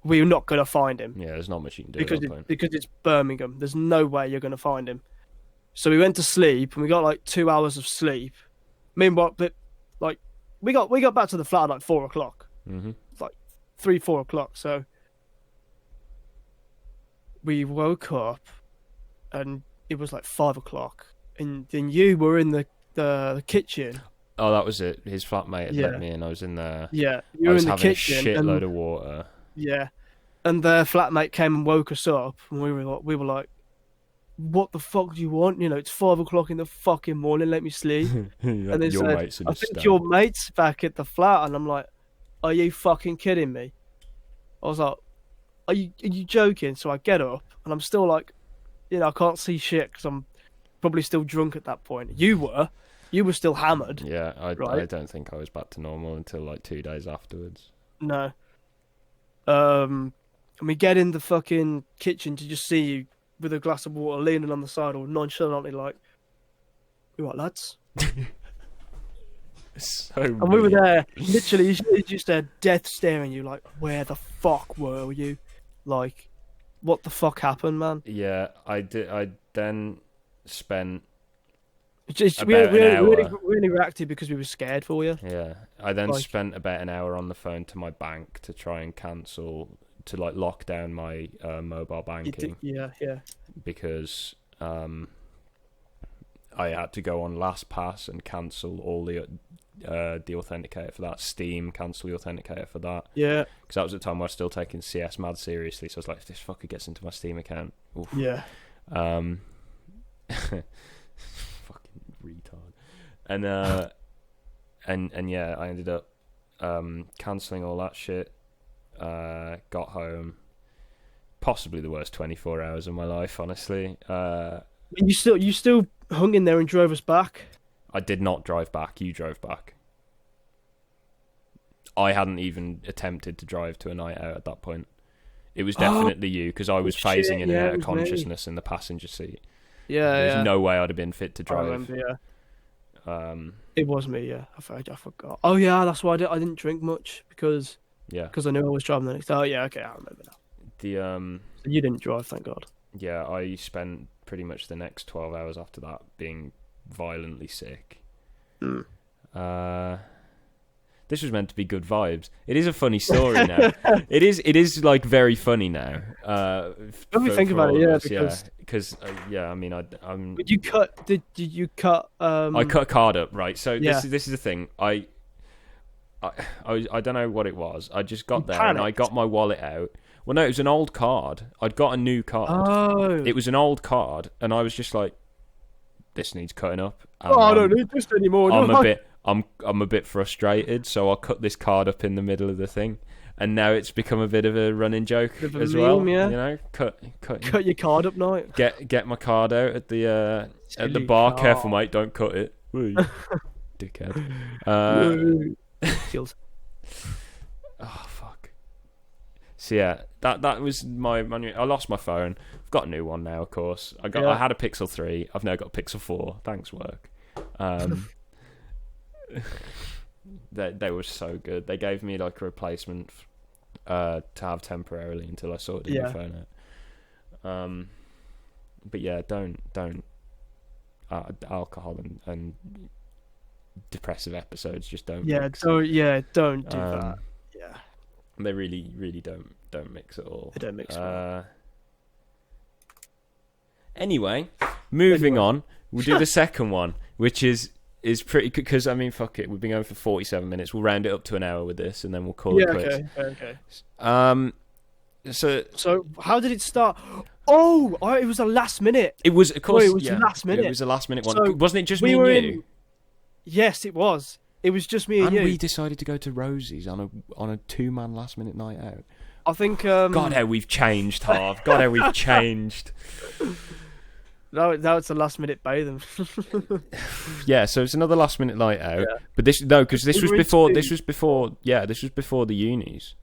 we're not going to find him. Yeah, there's not much you can do because it's Birmingham. There's no way you're going to find him. So we went to sleep, and we got like 2 hours of sleep. Meanwhile, we got back to the flat at like 4 o'clock. Like 3-4 o'clock. So we woke up, and it was like 5 o'clock, and then you were in the kitchen. Oh, that was it. His flatmate had let me in. I was in there. Yeah, you were in the kitchen. I was having a shitload of water. Yeah, and their flatmate came and woke us up, and we were like, "What the fuck do you want? You know, it's 5 o'clock in the fucking morning. Let me sleep." And they said, "I think your mate's back at the flat," and I'm like, "Are you fucking kidding me?" I was like, "Are you joking?" So I get up, and I'm still like, I can't see shit because I'm probably still drunk at that point. You were still hammered. Yeah, I don't think I was back to normal until like 2 days afterwards. No. And we get in the fucking kitchen to just see you with a glass of water leaning on the side, or nonchalantly like, "You right, lads?" So and we were there, literally, just there, death staring you, like, where the fuck were you? Like, what the fuck happened, man? Yeah, I did. I then spent we only reacted because we were scared for you. Yeah, I then spent about an hour on the phone to my bank to try and to lock down my mobile banking. Yeah. Because I had to go on LastPass and cancel all the authenticator for that. Steam, cancel the authenticator for that. Yeah. Because that was the time I was still taking CS mad seriously. So I was like, if this fucker gets into my Steam account, oof. Yeah. Fucking retard. And yeah, I ended up cancelling all that shit. Got home. Possibly the worst 24 hours of my life, honestly. You still hung in there and drove us back? I did not drive back. You drove back. I hadn't even attempted to drive to a night out at that point. It was definitely you, because I was phasing in and out of consciousness in the passenger seat. Yeah, There's no way I'd have been fit to drive. I remember, it was me, yeah. I forgot. Oh, yeah, that's why I didn't drink much, because I knew I was driving the next day. Oh, yeah, okay, I remember now. So you didn't drive, thank God. Yeah, I spent pretty much the next 12 hours after that being violently sick. This was meant to be good vibes. It is a funny story now. It is like very funny now. Let me think about it. Yeah, because I mean, I'm. Did you cut? Did you cut? I cut a card up, right? So this is the thing. I don't know what it was. I just got there and I got my wallet out. Well, no, it was an old card. I'd got a new card. Oh. It was an old card, and I was just like, "This needs cutting up." I don't need this anymore. I'm a bit frustrated, so I cut this card up in the middle of the thing, and now it's become a bit of a running joke as well. Yeah. You know, cut your card up, night. Get my card out at the bar. Card. Careful, mate, don't cut it. Dickhead. Oh fuck. So yeah, that was my manual. I lost my phone. I've got a new one now, of course. I had a Pixel 3. I've now got a Pixel 4. Thanks, work. They were so good. They gave me like a replacement to have temporarily until I sorted my phone out. But yeah, don't alcohol and depressive episodes just don't. Yeah, mix. don't do that. Yeah, they really don't mix at all. They don't mix. Anyway, moving on. We'll do the second one, which is pretty, because I mean, fuck it, we've been going for 47 minutes. We'll round it up to an hour with this, and then we'll call it quits. Okay. So how did it start? Oh, it was a last minute. It was, of course. It was last minute. It was a last minute one. So wasn't it just me and you? Yes, it was. It was just me and you. And we decided to go to Rosie's on a 2-man last minute night out. I think. God, how we've changed, Harv. God, how we've changed. Now it's a last minute bathing. Yeah, so it's another last minute night out. Yeah. But this was before the unis.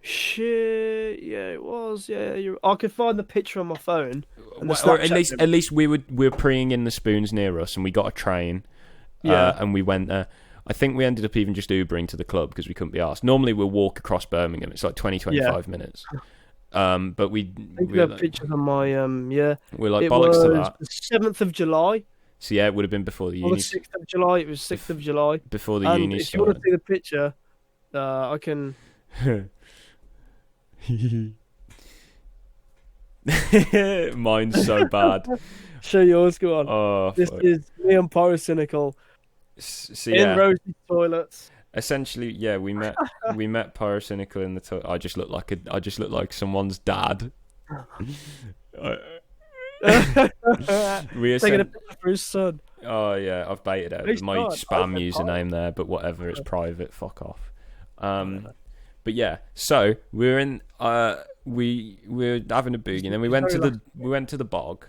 Shit, yeah, it was. Yeah, I could find the picture on my phone. Or at least we were preying in the spoons near us, and we got a train. And we went there. I think we ended up even just Ubering to the club because we couldn't be asked. Normally we'll walk across Birmingham. It's like 25 minutes. But we have pictures on my we're like, bollocks to that. The 7th of July. So yeah, it would have been before the uni. The 6th of July. It was 6th of July. Before the uni started. If you want to see the picture, I can. Mine's so bad. Show yours. Go on. Oh, this is me on Pyrocynical. So, in Rosie's toilets. Essentially, yeah, we met Pyrocynical in the toilet. I just look like someone's dad. Taking a picture for his son. Oh yeah, I've baited out my spam username there, but whatever, it's private. Fuck off. But yeah, so we're in. We're having a boogie, and then we went to the bog.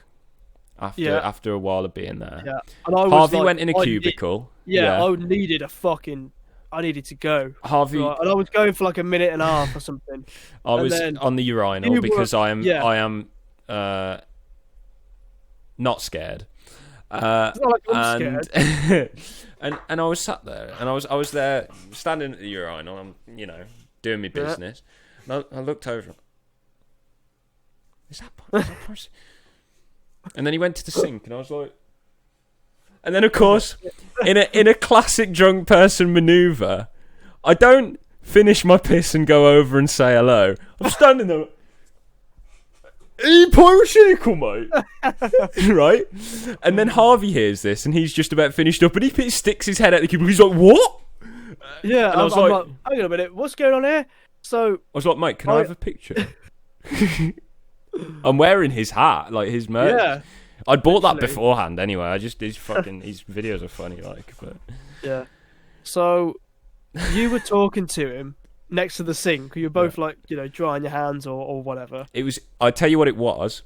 After a while of being there, and Harvey went in a cubicle. I needed to go. Harvey, right, and I was going for like a minute and a half or something. I was on the urinal because I am not scared. It's not like I'm scared. and I was sat there, and I was there standing at the urinal. I'm doing my business. And I looked over. Is that person? And then he went to the sink, and I was like, and then of course, in a classic drunk person maneuver, I don't finish my piss and go over and say hello. I'm standing there. Hey, Pyrocynical, mate. Right? And then Harvey hears this, and he's just about finished up, and he sticks his head out the cubicle. He's like, "What?" Yeah, and I was like, "Hang on a minute, what's going on here?" So I was like, "Mate, can I have a picture?" I'm wearing his hat, like his merch. Yeah, I'd bought that beforehand anyway. His videos are funny, like. But yeah. So you were talking to him next to the sink. You were both like, drying your hands or whatever. It was. I tell you what, it was.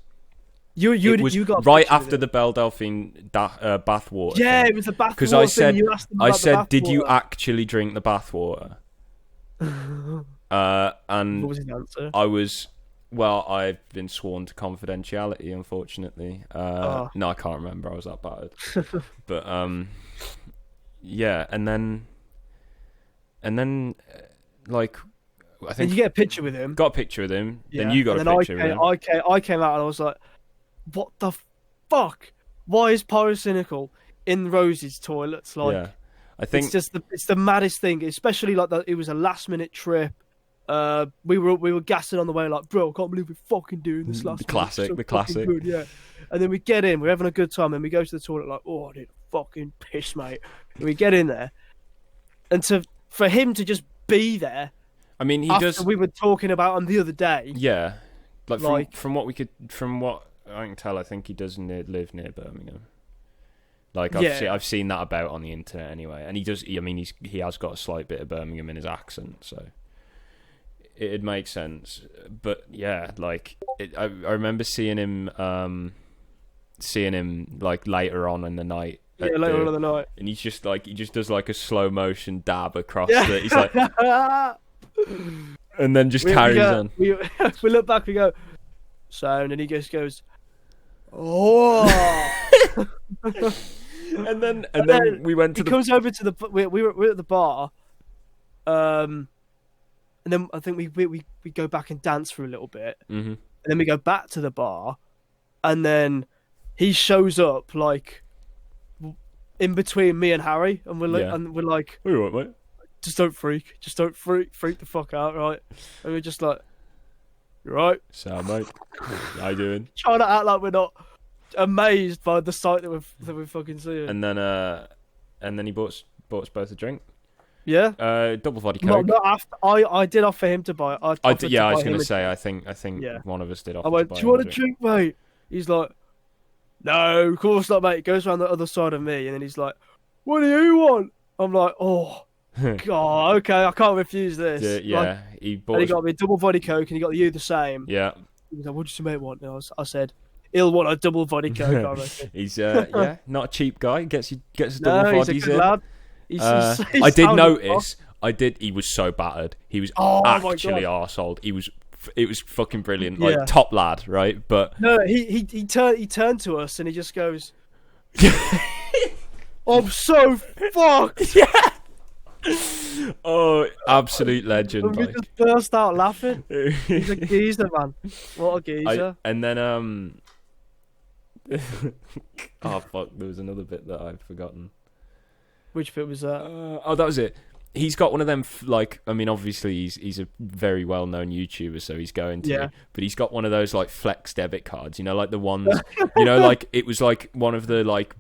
You got right after the Belle Delphine bath water. Yeah, it was the bath water. Because I said, "Did you actually drink the bath water?" And What was his answer? I've been sworn to confidentiality, unfortunately. No, I can't remember. I was that bad. But yeah, and then like I think Did you get a picture with him? got a picture with him. Yeah. Then you got a picture with him. I came out and I was like, "What the fuck? Why is Pyrocynical in Rose's toilets?" Like, Yeah, I think it's the maddest thing. Especially like that. It was a last minute trip. We were gassing on the way, like, bro, I can't believe we're fucking doing this last. The classic. Good, yeah. And then we get in, we're having a good time, and we go to the toilet like, oh, I need a fucking piss, mate. And we get in there, and for him to just be there. I mean, he after does. We were talking about him the other day. Yeah, from what I can tell, I think he does live near Birmingham. Like I've seen that about on the internet anyway, and he does. I mean, he has got a slight bit of Birmingham in his accent, so it makes sense. But yeah, like I remember seeing him like later on in the night. Yeah, later on in the night, and he just does like a slow motion dab across it. He's like, and then just carries on. We look back, we go, sound, and he just goes, oh. and then we went to. He comes over to the. We were at the bar, and then I think we go back and dance for a little bit, and then we go back to the bar, and then he shows up like in between me and Harry, and we're like, "Are you right, mate? Just don't freak the fuck out, right?" And we're just like, "You right, so mate, how you doing?" Trying to act like we're not amazed by the sight that we're fucking seeing. And then he bought us both a drink. Yeah. Double vodka Coke. Not after. I did offer him to buy. I was going to say. I think one of us did offer. I went, to buy "Do you want a drink, mate?" He's like, "No, of course not, mate." He goes around the other side of me, and then he's like, "What do you want?" I'm like, "Oh, God, okay, I can't refuse this." Yeah, like, he got me a double vodka Coke, and he got you the same. Yeah. He was like, "What does your mate want?" And I said, "He'll want a double vodka Coke." I reckon. He's not a cheap guy. Gets a double vodka. He's a good lad. I did notice. He was so battered. He was actually arseholed. It was fucking brilliant. Like top lad, right? But no, he turned to us and he just goes, "I'm so fucked." Yeah. Oh, absolute legend! And we just burst out laughing. He's a geezer, man. What a geezer! And then oh fuck! There was another bit that I've forgotten. Which bit was that? That was it. He's got one of them, like, I mean, obviously he's a very well-known YouTuber, so he's going to, but he's got one of those, like, flex debit cards, you know, like the ones, you know, like, it was, like, one of the, like,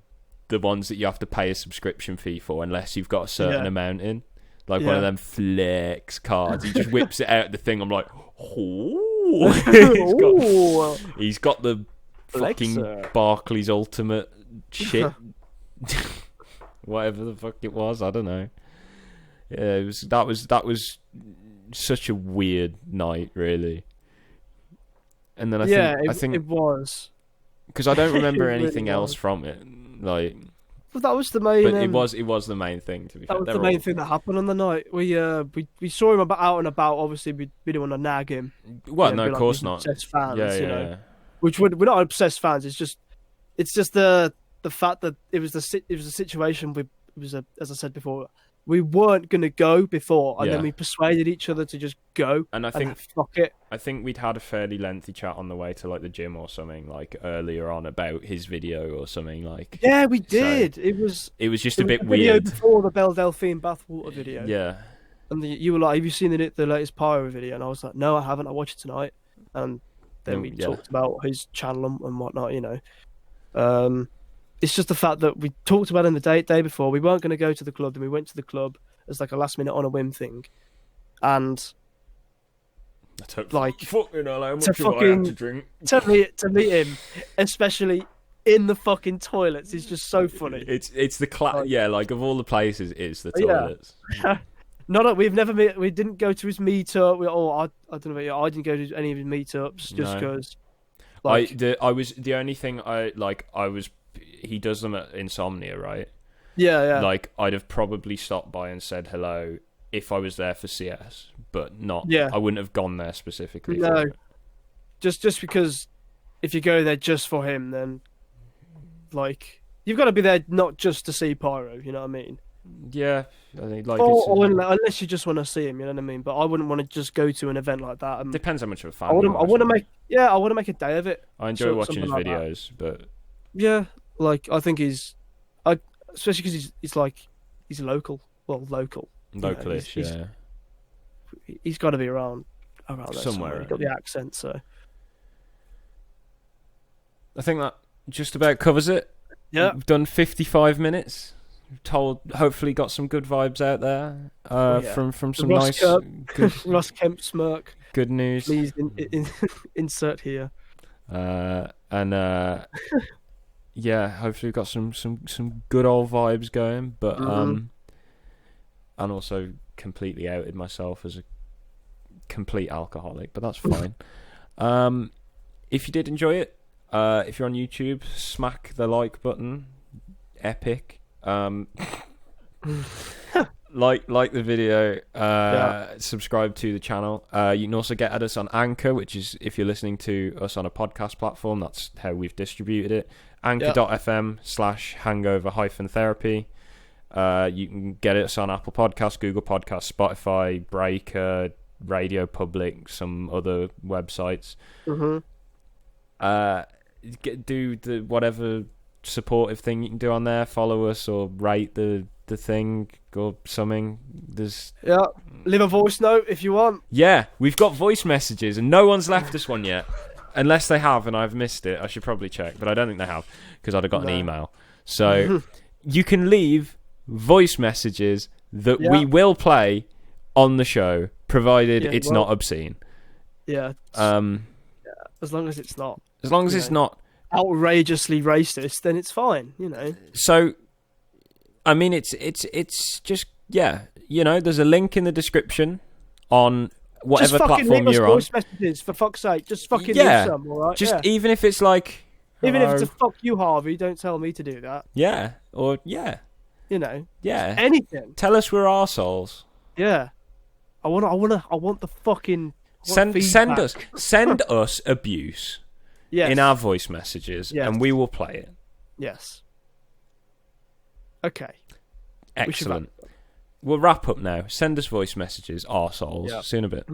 the ones that you have to pay a subscription fee for unless you've got a certain amount in, like one of them flex cards. He just whips it out the thing, I'm like, oh, he's got the fucking Barclays Ultimate shit. Whatever the fuck it was, I don't know. Yeah, that was such a weird night, really. And then I think it was, because I don't remember anything really else from it. Like, well, that was the main. But it was the main thing. To be fair, that was the main thing that happened on the night. We saw him out and about. Obviously, we didn't want to nag him. Well, no, of course not. Obsessed fans, you know. Yeah. Which we're not obsessed fans. It's just the fact that it was a situation. As I said before, we weren't gonna go before, and then we persuaded each other to just go. And I think fuck it. I think we'd had a fairly lengthy chat on the way to like the gym or something, like earlier on about his video or something, like. Yeah, we did. So it was just a bit video weird before the Belle Delphine bathwater video. Yeah. And you were like, "Have you seen the latest Pyro video?" And I was like, "No, I haven't. I watched it tonight." And then we talked about his channel and whatnot, you know. It's just the fact that we talked about it the day before. We weren't going to go to the club, then we went to the club as like a last minute on a whim thing, and like fucking hell, how much have I had to drink? to meet him, especially in the fucking toilets, is just so funny. It's the like of all the places, it's the toilets. We didn't go to his meetup. I don't know. I didn't go to any of his meetups just because. The only thing he does them at Insomnia, right? Yeah. Like, I'd have probably stopped by and said hello if I was there for CS, but not. Yeah. I wouldn't have gone there specifically. No. For it. Just because if you go there just for him, then like you've got to be there not just to see Pyro. You know what I mean? Yeah, I think like or unless you just want to see him. You know what I mean? But I wouldn't want to just go to an event like that. Depends how much of a fan. I want to make. Yeah, I want to make a day of it. I enjoy watching his like videos, but yeah, like I think especially because he's local. Well, local. Localish, yeah. He's got to be around there somewhere. He's got the accent, so I think that just about covers it. Yeah, we've done 55 minutes. Hopefully got some good vibes out there from some nice good, Ross Kemp smirk. Good news. Please insert here. Yeah, hopefully we've got some good old vibes going, but and also completely outed myself as a complete alcoholic, but that's fine. If you did enjoy it, if you're on YouTube, smack the like button. Epic. Like the video, subscribe to the channel. You can also get at us on Anchor, which is if you're listening to us on a podcast platform, that's how we've distributed it. Anchor.fm/hangover-therapy. You can get us on Apple Podcasts, Google Podcasts, Spotify, Breaker, Radio Public, some other websites. Do the whatever supportive thing you can do on there. Follow us or rate the thing or something. Leave a voice note if you want. Yeah, we've got voice messages and no one's left us one yet. Unless they have and I've missed it. I should probably check, but I don't think they have because I'd have got an email. So you can leave voice messages that we will play on the show, provided it's not obscene. Yeah. As long as it's not. As long as it's not outrageously racist, then it's fine, you know. So, I mean, it's just there's a link in the description on whatever platform you're on. Voice messages, for fuck's sake, just fucking leave some, all right? Just even if it's like, even if it's a fuck you, Harvey, don't tell me to do that. Yeah, or you know, yeah, anything. Tell us we're arseholes. Yeah, I want the fucking send us abuse. Yes. In our voice messages, and we will play it. Yes. Okay. Excellent. We'll wrap up now. Send us voice messages, arseholes. See you in a bit.